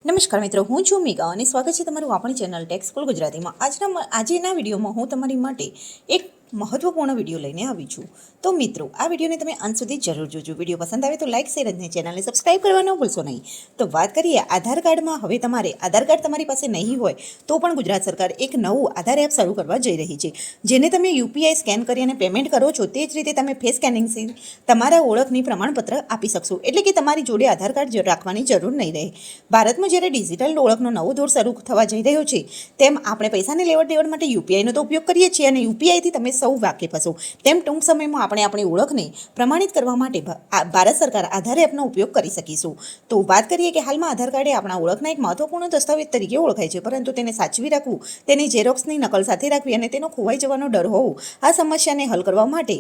નમસ્કાર મિત્રો, હું છું મેઘા અને સ્વાગત છે તમારું આપણી ચેનલ ટેક સ્કૂલ ગુજરાતીમાં. આજના વિડીયોમાં હું તમારી માટે એક મહત્વપૂર્ણ વિડીયો લઈને આવી છું. તો મિત્રો, આ વિડીયોને તમે અંત સુધી જરૂર જોજો. વિડીયો પસંદ આવે તો લાઇક, શેર અને ચેનલને સબસ્ક્રાઇબ કરવાનું ભૂલશો નહીં. તો વાત કરીએ આધાર કાર્ડમાં. હવે તમારે આધાર કાર્ડ તમારી પાસે નહીં હોય તો પણ ગુજરાત સરકાર એક નવું આધાર એપ શરૂ કરવા જઈ રહી છે, જેને તમે યુપીઆઈ સ્કેન કરી અને પેમેન્ટ કરો છો તે જ રીતે તમે ફેસ સ્કેનિંગથી તમારા ઓળખની પ્રમાણપત્ર આપી શકશો. એટલે કે તમારી જોડે આધાર કાર્ડ રાખવાની જરૂર નહીં રહે. ભારતમાં જ્યારે ડિજિટલ ઓળખનો નવો દોર શરૂ થવા જઈ રહ્યો છે, તેમ આપણે પૈસાની લેવડ દેવડ માટે યુપીઆઈનો તો ઉપયોગ કરીએ છીએ અને યુપીઆઈથી તમે સૌ વાકેફ હશો. તેમ ટૂંક સમયમાં આપણે આપણી ઓળખને પ્રમાણિત કરવા માટે ભારત સરકાર આધાર એપનો ઉપયોગ કરી શકીશું. તો વાત કરીએ કે હાલમાં આધાર કાર્ડ એ આપણા ઓળખના એક મહત્વપૂર્ણ દસ્તાવેજ તરીકે ઓળખાય છે, પરંતુ તેને સાચવી રાખવું, તેની ઝેરોક્સની નકલ સાથે રાખવી અને તેનો ખોવાઈ જવાનો ડર હોવો, આ સમસ્યાને હલ કરવા માટે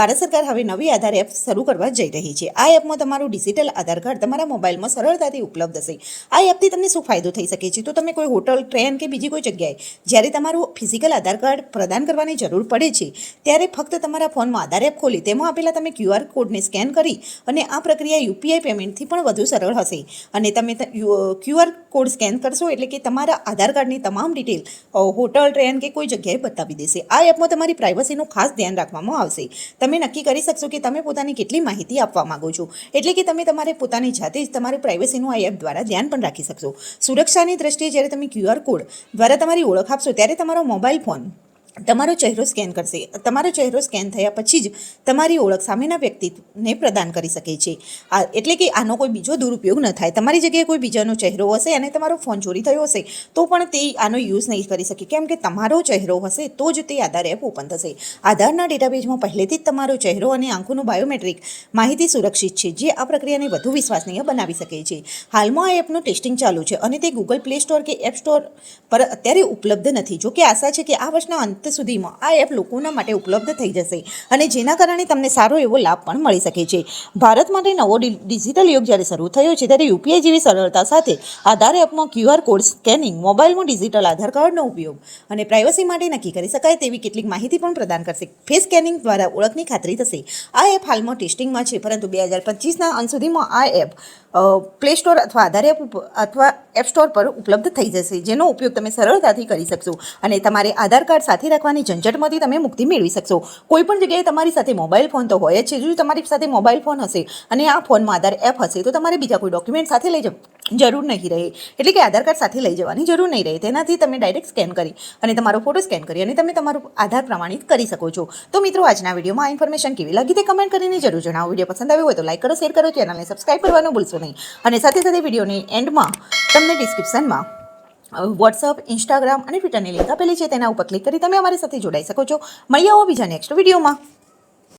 ભારત સરકાર હવે નવી આધાર એપ શરૂ કરવા જઈ રહી છે. આ એપમાં તમારું ડિજિટલ આધાર કાર્ડ તમારા મોબાઈલમાં સરળતાથી ઉપલબ્ધ હશે. આ એપથી તમને શું ફાયદો થઈ શકે છે? તો તમે કોઈ હોટલ, ટ્રેન કે બીજી કોઈ જગ્યાએ જ્યારે તમારું ફિઝિકલ આધાર કાર્ડ પ્રદાન કરવાની જરૂર પડે છે, ત્યારે ફક્ત તમારા ફોનમાં આધાર એપ ખોલી તેમાં આપેલા તમે QR કોડને સ્કેન કરી અને આ પ્રક્રિયા યુપીઆઈ પેમેન્ટથી પણ વધુ સરળ હશે. અને તમે QR કોડ સ્કેન કરશો એટલે કે તમારા આધાર કાર્ડની તમામ ડિટેલ હોટલ, ટ્રેન કે કોઈ જગ્યાએ બતાવી દેશે. આ એપમાં તમારી પ્રાઇવસીનું ખાસ ધ્યાન રાખવામાં આવશે. તમે નક્કી કરી શકશો કે તમે પોતાની કેટલી માહિતી આપવા માંગો છો. એટલે કે તમે તમારે પોતાની જાતે જ તમારી પ્રાઇવસીનું આ એપ દ્વારા ધ્યાન પણ રાખી શકશો. સુરક્ષાની દ્રષ્ટિએ જ્યારે તમે QR કોડ દ્વારા તમારી ઓળખ આપશો ત્યારે તમારો મોબાઈલ ફોન તમારો ચહેરો સ્કેન કરશે. તમારો ચહેરો સ્કેન થયા પછી જ તમારી ઓળખ સામેના વ્યક્તિને પ્રદાન કરી શકે છે. એટલે કે આનો કોઈ બીજો દુરુપયોગ ન થાય. તમારી જગ્યાએ કોઈ બીજાનો ચહેરો હશે અને તમારો ફોન ચોરી થયો હશે તો પણ તે આનો યુઝ નહીં કરી શકે, કેમ કે તમારો ચહેરો હશે તો જ તે આધાર એપ ઓપન થશે. આધારના ડેટાબેઝમાં પહેલેથી જ તમારો ચહેરો અને આંખોનું બાયોમેટ્રિક માહિતી સુરક્ષિત છે, જે આ પ્રક્રિયાને વધુ વિશ્વસનીય બનાવી શકે છે. હાલમાં આ એપનું ટેસ્ટિંગ ચાલુ છે અને તે ગૂગલ પ્લે સ્ટોર કે એપ સ્ટોર પર અત્યારે ઉપલબ્ધ નથી. જોકે આશા છે કે આ વર્ષના અંત સુધીમાં આ એપ લોકોના માટે ઉપલબ્ધ થઈ જશે અને જેના કારણે તમને સારો એવો લાભ પણ મળી શકે છે. ભારત માટે નવો ડિજિટલ યુગ જ્યારે શરૂ થયો છે, ત્યારે યુપીઆઈ જેવી સરળતા સાથે આધાર એપમાં QR કોડ સ્કેનિંગ, મોબાઈલમાં ડિજિટલ આધાર કાર્ડનો ઉપયોગ અને પ્રાઇવસી માટે નક્કી કરી શકાય તેવી કેટલીક માહિતી પણ પ્રદાન કરશે. ફેસ સ્કેનિંગ દ્વારા ઓળખની ખાતરી થશે. આ એપ હાલમાં ટેસ્ટિંગમાં છે, પરંતુ 2025ના અંત સુધીમાં આ એપ પ્લે સ્ટોર અથવા આધાર એપ અથવા એપ સ્ટોર પર ઉપલબ્ધ થઈ જશે, જેનો ઉપયોગ તમે સરળતાથી કરી શકશો અને તમારે આધાર કાર્ડ સાથે રાખવાની ઝંઝટમાંથી તમે મુક્તિ મેળવી શકશો. કોઈ પણ જગ્યાએ તમારી સાથે મોબાઈલ ફોન તો હોય જ છે. જો તમારી સાથે મોબાઈલ ફોન હશે અને આ ફોનમાં આધાર એપ હશે તો તમારે બીજા કોઈ ડોક્યુમેન્ટ સાથે લઈ જરૂર નહીં રહે. એટલે કે આધાર કાર્ડ સાથે લઈ જવાની જરૂર નહીં રહે. તેનાથી તમે ડાયરેક્ટ સ્કેન કરી અને તમારો ફોટો સ્કેન કરી અને તમે તમારું આધાર પ્રમાણિત કરી શકો છો. તો મિત્રો, આજના વિડીયોમાં આ ઇન્ફોર્મેશન કેવી લાગી તે કમેન્ટ કરીને જરૂર જણાવો. વિડીયો પસંદ આવ્યો હોય તો લાઈક કરો, શેર કરો, ચેનલને સબસ્ક્રાઇબ કરવાનું ભૂલશો નહીં. અને સાથે સાથે વિડીયોની એન્ડમાં તમને ડિસ્ક્રિપ્શનમાં વોટ્સઅપ, ઇન્સ્ટાગ્રામ અને ટ્વિટરની લિંક આપેલી છે, તેના ઉપર ક્લિક કરી તમે અમારી સાથે જોડાઈ શકો છો. મળીએ આવો બીજા નેક્સ્ટ વિડીયોમાં.